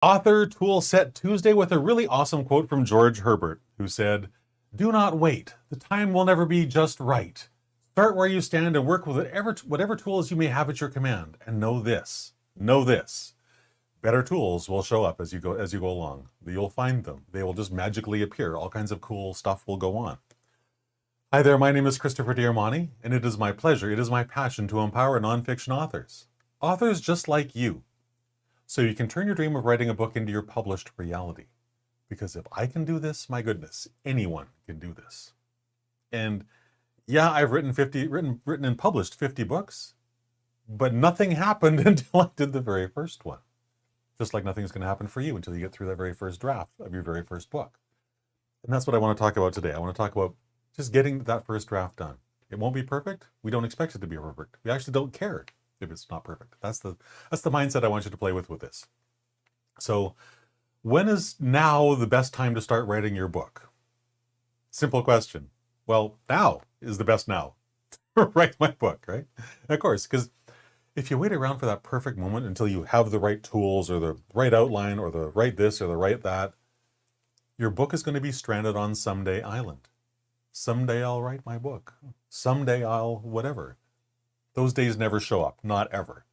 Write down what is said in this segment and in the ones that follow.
Author Tool Set Tuesday with a really awesome quote from George Herbert, who said, "Do not wait. The time will never be just right. Start where you stand and work with whatever tools you may have at your command. And know this. Better tools will show up as you go along. You'll find them. They will just magically appear. All kinds of cool stuff will go on." Hi there, my name is Christopher Diarmani, and it is my pleasure, it is my passion to empower nonfiction authors. Authors just like you. So you can turn your dream of writing a book into your published reality. Because if I can do this, my goodness, anyone can do this. And yeah, I've written and published 50 books, but nothing happened until I did the very first one. Just like nothing's going to happen for you until you get through that very first draft of your very first book. And that's what I want to talk about today. I want to talk about just getting that first draft done. It won't be perfect. We don't expect it to be perfect. We actually don't care if it's not perfect. That's the mindset I want you to play with this. So when is now the best time to start writing your book? Simple question. Well, now is the best now to write my book, right? And of course, because if you wait around for that perfect moment until you have the right tools or the right outline or the right this or the right that, your book is going to be stranded on someday island. Someday I'll write my book. Someday I'll whatever. Those days never show up, not ever.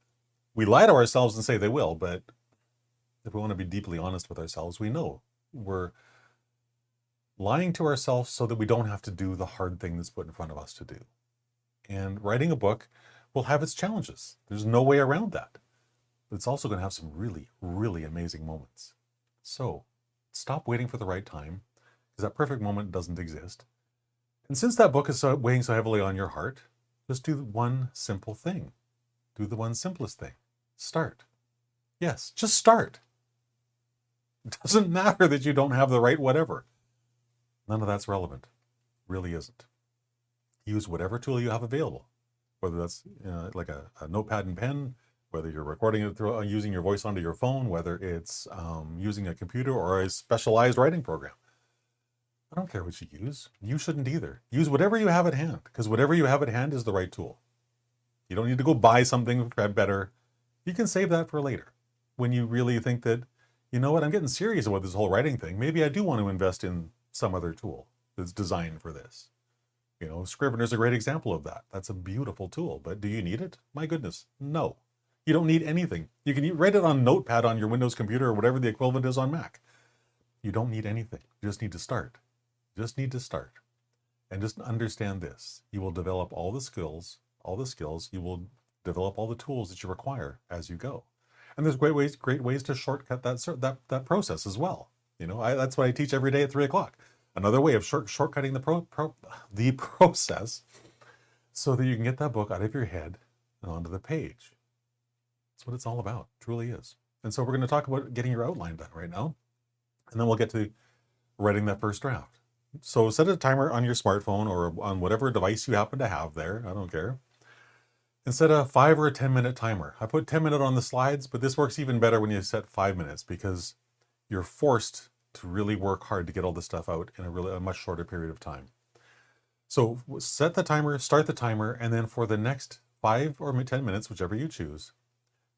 We lie to ourselves and say they will, but if we want to be deeply honest with ourselves, we know we're lying to ourselves so that we don't have to do the hard thing that's put in front of us to do. And writing a book will have its challenges. There's no way around that. But it's also going to have some really, really amazing moments. So stop waiting for the right time, because that perfect moment doesn't exist. And since that book is weighing so heavily on your heart, just do one simple thing. Do the one simplest thing. Start. Yes, just start. It doesn't matter that you don't have the right whatever. None of that's relevant. Really isn't. Use whatever tool you have available, whether that's like a notepad and pen, whether you're recording it through using your voice onto your phone, whether it's using a computer or a specialized writing program. I don't care what you use. You shouldn't either. Use whatever you have at hand, because whatever you have at hand is the right tool. You don't need to go buy something better. You can save that for later. When you really think that, you know what, I'm getting serious about this whole writing thing. Maybe I do want to invest in some other tool that's designed for this. You know, Scrivener's a great example of that. That's a beautiful tool, but do you need it? My goodness, no. You don't need anything. You can write it on Notepad on your Windows computer or whatever the equivalent is on Mac. You don't need anything. You just need to start. Just need to start. And just understand this. You will develop all the skills, you will develop all the tools that you require as you go. And there's great ways to shortcut that process as well. You know, that's what I teach every day at 3 o'clock. Another way of shortcutting the process so that you can get that book out of your head and onto the page. That's what it's all about, truly is. And so we're going to talk about getting your outline done right now. And then we'll get to writing that first draft. So set a timer on your smartphone or on whatever device you happen to have there. I don't care. And set a 5 or a 10-minute timer. I put 10-minute on the slides, but this works even better when you set 5 minutes, because you're forced to really work hard to get all this stuff out in a much shorter period of time. So set the timer, start the timer, and then for the next 5 or 10 minutes, whichever you choose,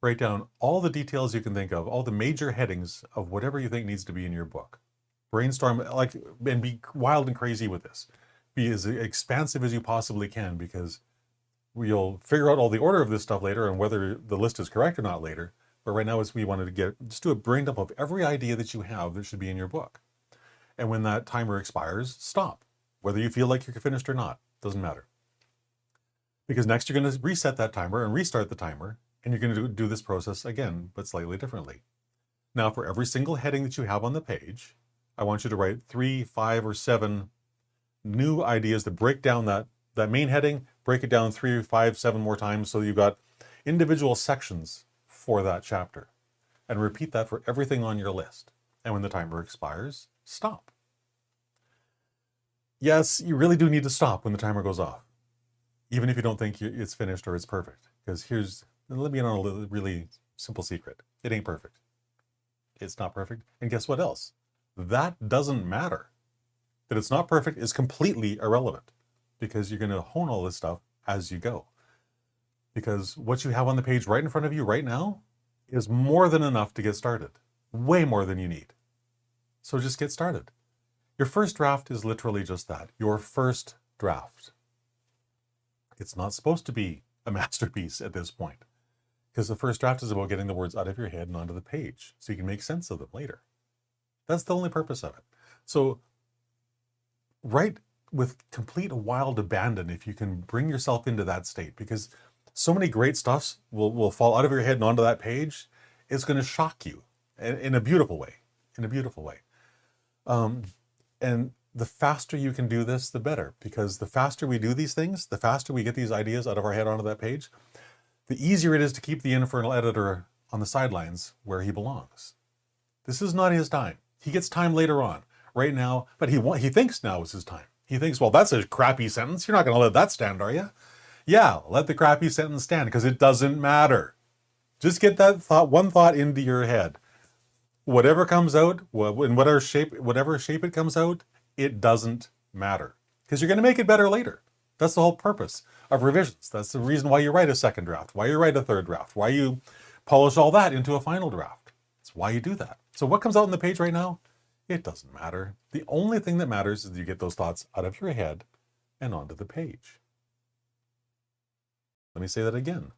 write down all the details you can think of, all the major headings of whatever you think needs to be in your book. Brainstorm, and be wild and crazy with this. Be as expansive as you possibly can, because you'll figure out all the order of this stuff later and whether the list is correct or not later. But right now, we wanted to just do a brain dump of every idea that you have that should be in your book. And when that timer expires, stop. Whether you feel like you're finished or not, doesn't matter. Because next you're going to reset that timer and restart the timer, and you're going to do this process again, but slightly differently. Now, for every single heading that you have on the page, I want you to write 3, 5, or 7 new ideas that break down that main heading, break it down 3, 5, 7 more times so you've got individual sections for that chapter. And repeat that for everything on your list. And when the timer expires, stop. Yes, you really do need to stop when the timer goes off, even if you don't think it's finished or it's perfect. Because let me in on a really simple secret. It ain't perfect. It's not perfect. And guess what else? That doesn't matter. That it's not perfect is completely irrelevant, because you're going to hone all this stuff as you go. Because what you have on the page right in front of you right now is more than enough to get started. way more than you need. So just get started. Your first draft is literally just that, your first draft. It's not supposed to be a masterpiece at this point, because the first draft is about getting the words out of your head and onto the page so you can make sense of them later. That's the only purpose of it. So write with complete wild abandon if you can bring yourself into that state, because so many great stuffs will fall out of your head and onto that page. It's going to shock you in a beautiful way, and the faster you can do this, the better, because the faster we do these things, the faster we get these ideas out of our head onto that page, the easier it is to keep the infernal editor on the sidelines where he belongs. This is not his time. He gets time later on. Right now, but he thinks now is his time. He thinks, well, that's a crappy sentence. You're not going to let that stand, are you? Yeah, let the crappy sentence stand, because it doesn't matter. Just get that one thought into your head. Whatever comes out, in whatever shape it comes out, it doesn't matter, because you're going to make it better later. That's the whole purpose of revisions. That's the reason why you write a second draft, why you write a third draft, why you polish all that into a final draft. That's why you do that. So what comes out on the page right now, it doesn't matter. The only thing that matters is you get those thoughts out of your head and onto the page. Let me say that again.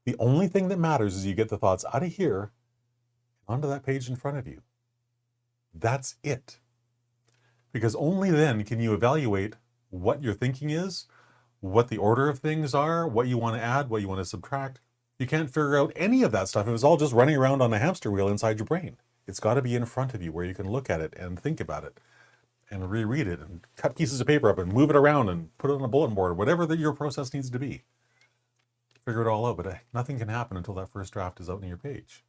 The only thing that matters is you get the thoughts out of here and onto that page in front of you. That's it. Because only then can you evaluate what your thinking is, what the order of things are, what you want to add, what you want to subtract. You can't figure out any of that stuff if it's all just running around on a hamster wheel inside your brain. It's got to be in front of you where you can look at it and think about it and reread it and cut pieces of paper up and move it around and put it on a bulletin board, whatever your process needs to be. Figure it all out, but nothing can happen until that first draft is out on your page.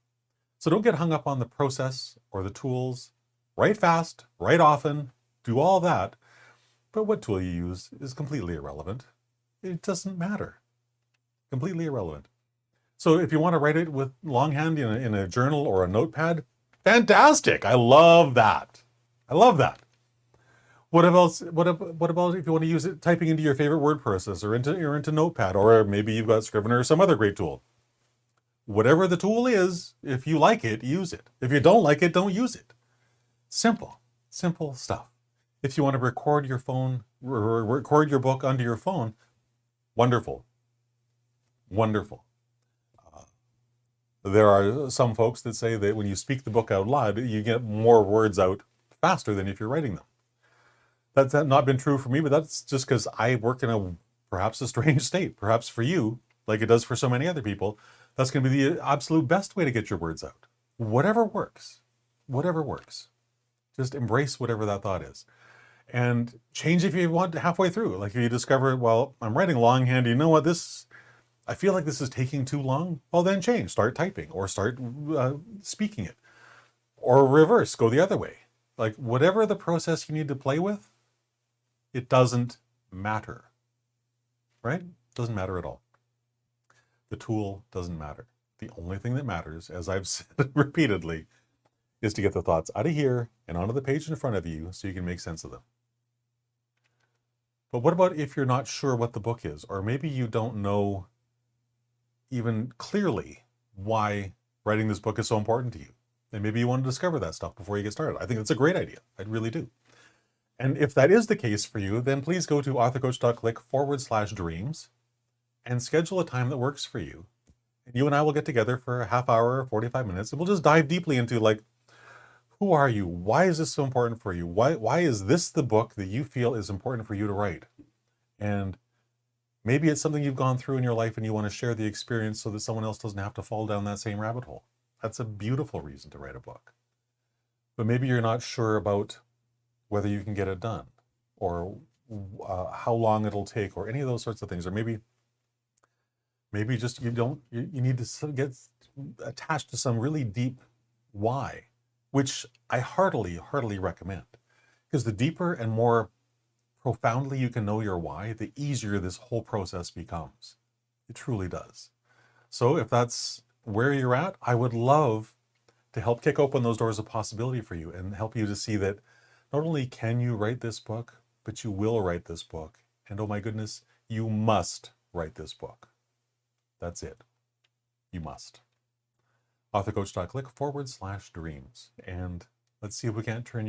So don't get hung up on the process or the tools. Write fast, write often, do all that, but what tool you use is completely irrelevant. It doesn't matter. Completely irrelevant. So if you want to write it with longhand in a journal or a notepad, fantastic. I love that. I love that. What about if you want to use it typing into your favorite word processor, into Notepad, or maybe you've got Scrivener or some other great tool. Whatever the tool is, if you like it, use it. If you don't like it, don't use it. Simple stuff. If you want to record your book onto your phone, wonderful. There are some folks that say that when you speak the book out loud, you get more words out faster than if you're writing them. That's not been true for me, but that's just because I work in perhaps a strange state. Perhaps for you, like it does for so many other people, that's going to be the absolute best way to get your words out. Whatever works. Just embrace whatever that thought is. And change if you want halfway through. Like if you discover, well, I'm writing longhand, you know what, I feel like this is taking too long. Well, then change. Start typing or start speaking it. Or reverse, go the other way. Like whatever the process you need to play with, it doesn't matter. Right? Doesn't matter at all. The tool doesn't matter. The only thing that matters, as I've said repeatedly, is to get the thoughts out of here and onto the page in front of you so you can make sense of them. But what about if you're not sure what the book is, or maybe you don't know even clearly why writing this book is so important to you? And maybe you want to discover that stuff before you get started. I think that's a great idea. I really do. And if that is the case for you, then please go to authorcoach.click/dreams and schedule a time that works for you. And you and I will get together for a half hour or 45 minutes, and we'll just dive deeply into like, who are you? Why is this so important for you? Why is this the book that you feel is important for you to write? And maybe it's something you've gone through in your life and you want to share the experience so that someone else doesn't have to fall down that same rabbit hole. That's a beautiful reason to write a book. But maybe you're not sure about whether you can get it done, or how long it'll take, or any of those sorts of things. Or maybe just you need to get attached to some really deep why, which I heartily recommend. Because the deeper and more profoundly you can know your why, the easier this whole process becomes. It truly does. So if that's where you're at, I would love to help kick open those doors of possibility for you and help you to see that not only can you write this book, but you will write this book. And oh my goodness, you must write this book. That's it. You must. authorcoach.click/dreams. And let's see if we can't turn